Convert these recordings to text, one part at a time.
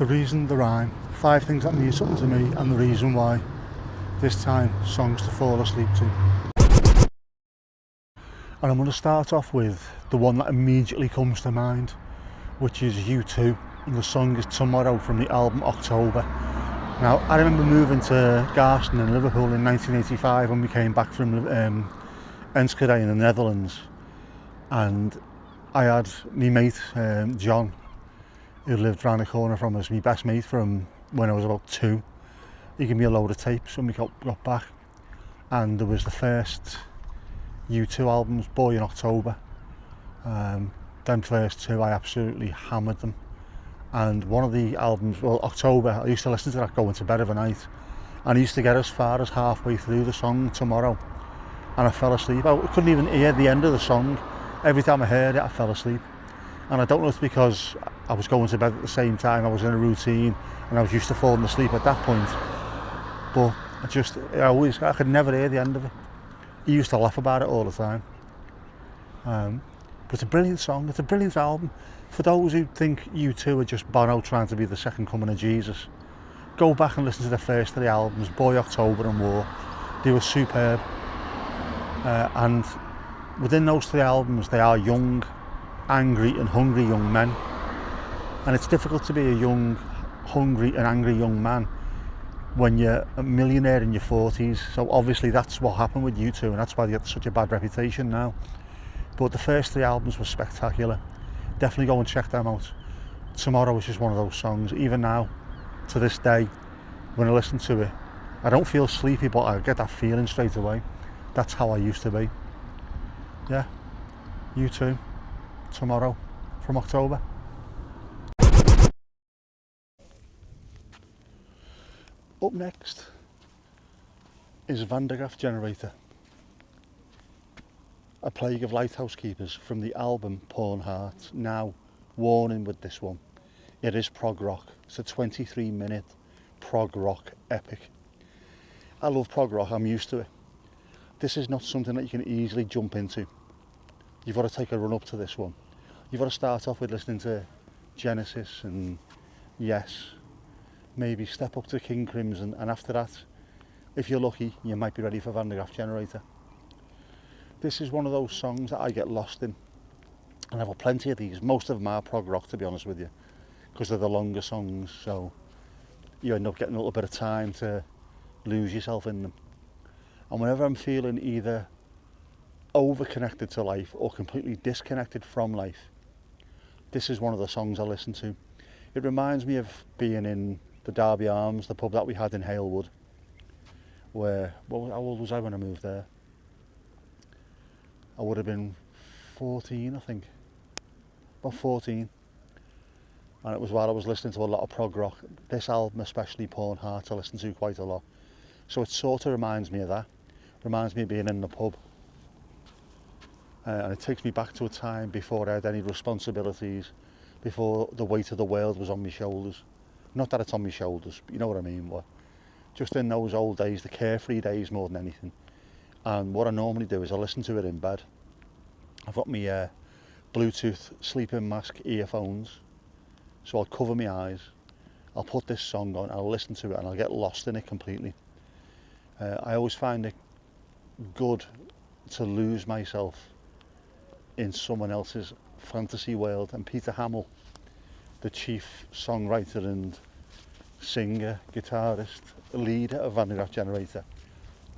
The reason, the rhyme, 5 things that mean something to me, and the reason why. This time, songs to fall asleep to. And I'm going to start off with the one that immediately comes to mind, which is U2, and the song is Tomorrow from the album October. Now, I remember moving to Garston in Liverpool in 1985 when we came back from Enschede in the Netherlands, and I had my mate John, who lived round the corner from us, my best mate from when I was about 2. He gave me a load of tapes when we got back, and there was the first U2 albums, Boy in October. Them first 2, I absolutely hammered them. And one of the albums, well, October, I used to listen to that going to bed of a night, and I used to get as far as halfway through the song Tomorrow, and I fell asleep. I couldn't even hear the end of the song. Every time I heard it, I fell asleep. And I don't know if it's because I was going to bed at the same time, I was in a routine, and I was used to falling asleep at that point. But I could never hear the end of it. He used to laugh about it all the time. But it's a brilliant song, it's a brilliant album. For those who think U2 are just Bono trying to be the second coming of Jesus, go back and listen to the first 3 albums, Boy, October and War. They were superb. And within those 3 albums, they are young, angry and hungry young men. And it's difficult to be a young, hungry and angry young man when you're a millionaire in your 40s. So obviously that's what happened with U2, and that's why they get such a bad reputation now. But the first 3 albums were spectacular. Definitely go and check them out. Tomorrow is just one of those songs. Even now, to this day, when I listen to it, I don't feel sleepy, but I get that feeling straight away. That's how I used to be. Yeah, U2, Tomorrow from October. Up next is Van der Graaf Generator, A Plague of Lighthouse Keepers from the album Porn Heart. Now, warning with this one, it is prog rock. It's a 23-minute prog rock epic. I love prog rock, I'm used to it. This is not something that you can easily jump into. You've got to take a run up to this one. You've got to start off with listening to Genesis and Yes, maybe step up to King Crimson, and after that, if you're lucky, you might be ready for Van der Graaf Generator. This is one of those songs that I get lost in, and I've got plenty of these. Most of them are prog rock, to be honest with you, because they're the longer songs, so you end up getting a little bit of time to lose yourself in them. And whenever I'm feeling either over-connected to life or completely disconnected from life, this is one of the songs I listen to. It reminds me of being in the Derby Arms, the pub that we had in Halewood, where, how old was I when I moved there? I would have been 14, I think, about 14. And it was while I was listening to a lot of prog rock. This album, especially Porn Heart, I listen to quite a lot. So it sort of reminds me of that. Reminds me of being in the pub. And it takes me back to a time before I had any responsibilities, before the weight of the world was on my shoulders. Not that it's on my shoulders, but you know what I mean. But just in those old days, the carefree days more than anything. And what I normally do is I listen to it in bed. I've got my Bluetooth sleeping mask earphones, so I'll cover my eyes, I'll put this song on, I'll listen to it, and I'll get lost in it completely. I always find it good to lose myself in someone else's fantasy world, and Peter Hamill, the chief songwriter and singer, guitarist, leader of Van der Graaf Generator,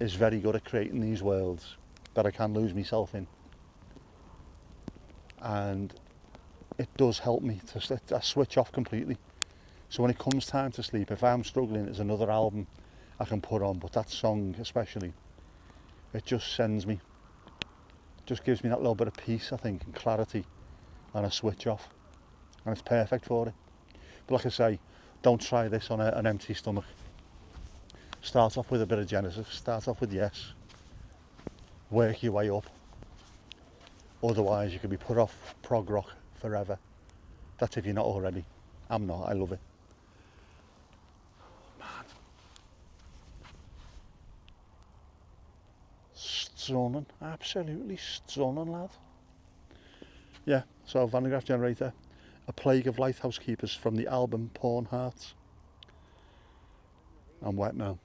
is very good at creating these worlds that I can lose myself in. And it does help me to switch off completely. So when it comes time to sleep, if I'm struggling, there's another album I can put on, but that song especially, it just sends me, just gives me that little bit of peace, I think, and clarity, and a switch off, and it's perfect for it. But like I say, don't try this on an empty stomach. Start off with a bit of Genesis, start off with Yes, work your way up. Otherwise you could be put off prog rock forever. That's if you're not already. I'm not, I love it. Man. Stunning, absolutely stunning, lad. Yeah, so Van der Graaf Generator, A Plague of Lighthouse Keepers from the album Porn Hearts. I'm wet now.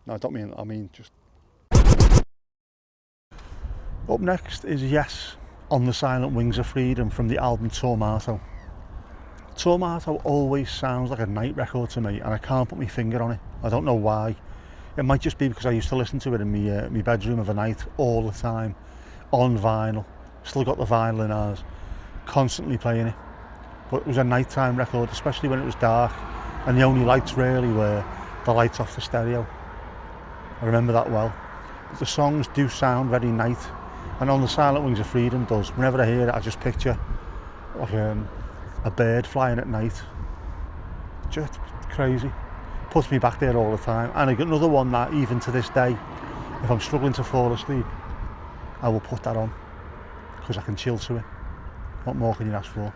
No, I mean just... Up next is Yes, On the Silent Wings of Freedom from the album Tormato. Tormato always sounds like a night record to me, and I can't put my finger on it. I don't know why. It might just be because I used to listen to it in my bedroom of a night all the time, on vinyl. Still got the vinyl in ours, constantly playing it. But it was a nighttime record, especially when it was dark, and the only lights really were the lights off the stereo. I remember that well. But the songs do sound very night, and On the Silent Wings of Freedom does. Whenever I hear it, I just picture like a bird flying at night. Just crazy. Puts me back there all the time. And I got another one that even to this day, if I'm struggling to fall asleep, I will put that on because I can chill to it. What more can you ask for?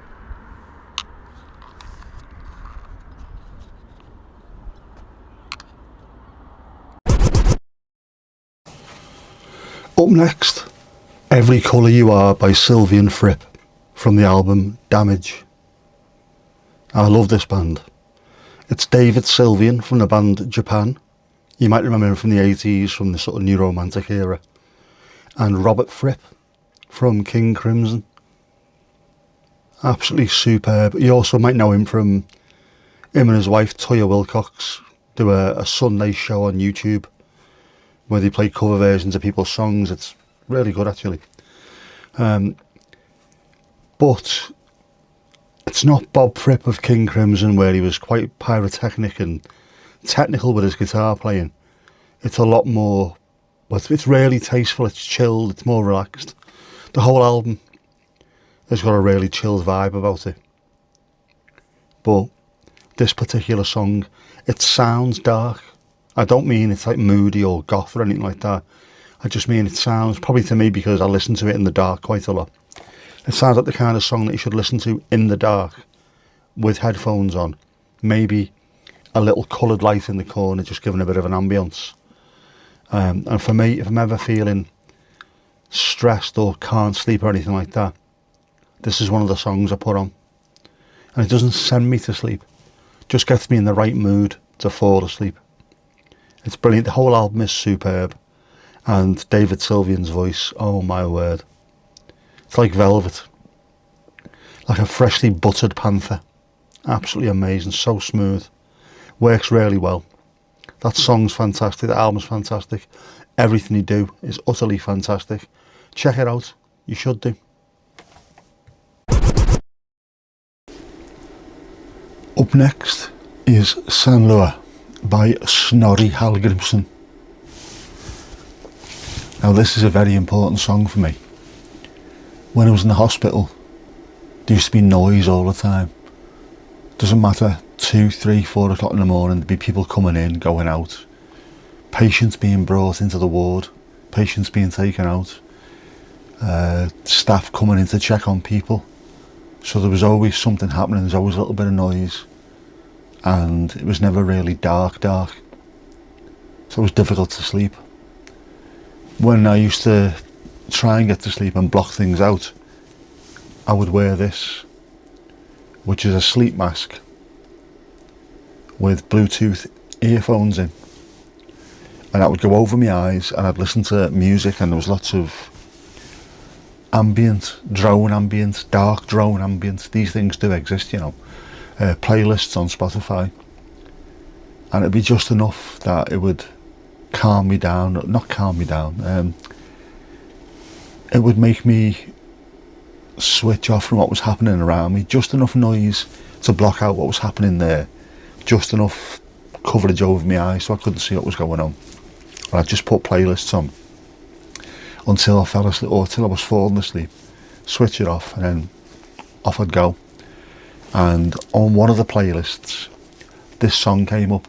Up next, Every Colour You Are by SYLVIAN FRIPP from the album Damage. I love this band. It's David Sylvian from the band Japan. You might remember him from the 80s, from the sort of new romantic era. And Robert Fripp from King Crimson. Absolutely superb. You also might know him from him and his wife Toya Wilcox do a Sunday show on YouTube where they play cover versions of people's songs. It's really good actually. But it's not Bob Fripp of King Crimson, where he was quite pyrotechnic and technical with his guitar playing. It's a lot more, but it's really tasteful, it's chilled, it's more relaxed. The whole album has got a really chilled vibe about it. But this particular song, it sounds dark. I don't mean it's like moody or goth or anything like that. I just mean it sounds, probably to me because I listen to it in the dark quite a lot, it sounds like the kind of song that you should listen to in the dark with headphones on. Maybe a little coloured light in the corner, just giving a bit of an ambience. And for me, if I'm ever feeling stressed or can't sleep or anything like that, this is one of the songs I put on. And it doesn't send me to sleep, just gets me in the right mood to fall asleep. It's brilliant. The whole album is superb. And David Sylvian's voice, oh my word. It's like velvet. Like a freshly buttered panther. Absolutely amazing, so smooth. Works really well. That song's fantastic, the album's fantastic. Everything you do is utterly fantastic. Check it out, you should do. Up next is SANDLÓA by SNORRI HALGRIMSSON. Now this is a very important song for me. When I was in the hospital, there used to be noise all the time. Doesn't matter, 2, 3, 4 o'clock in the morning, there'd be people coming in, going out. Patients being brought into the ward, patients being taken out. Staff coming in to check on people. So there was always something happening, there was always a little bit of noise. And it was never really dark. So it was difficult to sleep. When I used to try and get to sleep and block things out, I would wear this, which is a sleep mask with Bluetooth earphones in, and that would go over my eyes, and I'd listen to music, and there was lots of ambient, drone ambient, dark drone ambient. These things do exist, you know, playlists on Spotify, and it'd be just enough that it would calm me down, not calm me down, it would make me switch off from what was happening around me, just enough noise to block out what was happening there, just enough coverage over my eyes so I couldn't see what was going on. And I'd just put playlists on until I fell asleep, or till I was falling asleep, switch it off, and then off I'd go. And on one of the playlists, this song came up.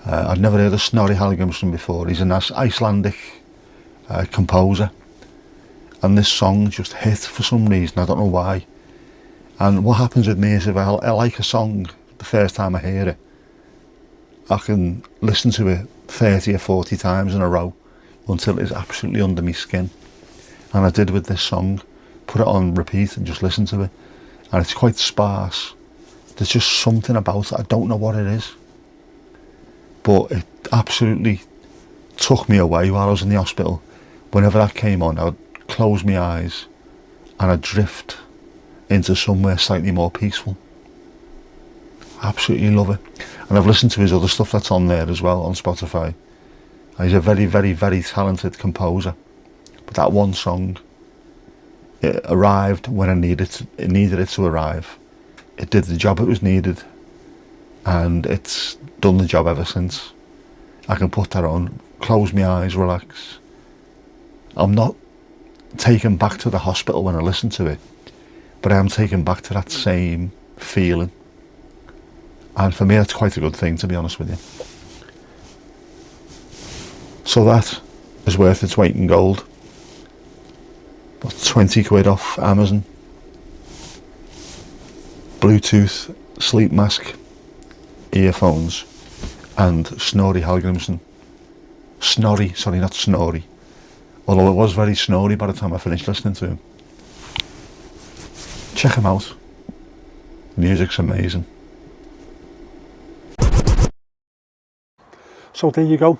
I'd never heard of Snorri Hallgrímsson before. He's an Icelandic composer, and this song just hit for some reason, I don't know why. And what happens with me is, if I like a song the first time I hear it, I can listen to it 30 or 40 times in a row until it's absolutely under my skin. And I did with this song, put it on repeat and just listen to it, and it's quite sparse. There's just something about it, I don't know what it is, but it absolutely took me away while I was in the hospital. Whenever that came on, I would close my eyes and I'd drift into somewhere slightly more peaceful. Absolutely love it. And I've listened to his other stuff that's on there as well on Spotify. And he's a very, very, very talented composer. But that one song, it arrived when it needed it to arrive. It did the job it was needed, and it's done the job ever since. I can put that on, close my eyes, relax. I'm not taken back to the hospital when I listen to it, but I am taken back to that same feeling. And for me, that's quite a good thing, to be honest with you. So that is worth its weight in gold. About 20 quid off Amazon. Bluetooth sleep mask, earphones, and Snorri HALGRIMSSON. Snorri, sorry, not Snorri. Although it was very snorri by the time I finished listening to him. Check him out. The music's amazing. So there you go.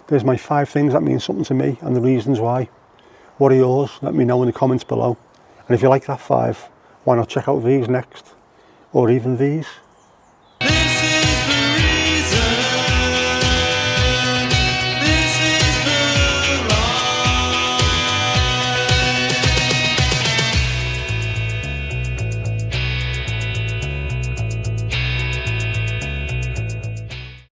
There's my 5 things that mean something to me and the reasons why. What are yours? Let me know in the comments below. And if you like that 5, why not check out these next? Or even these.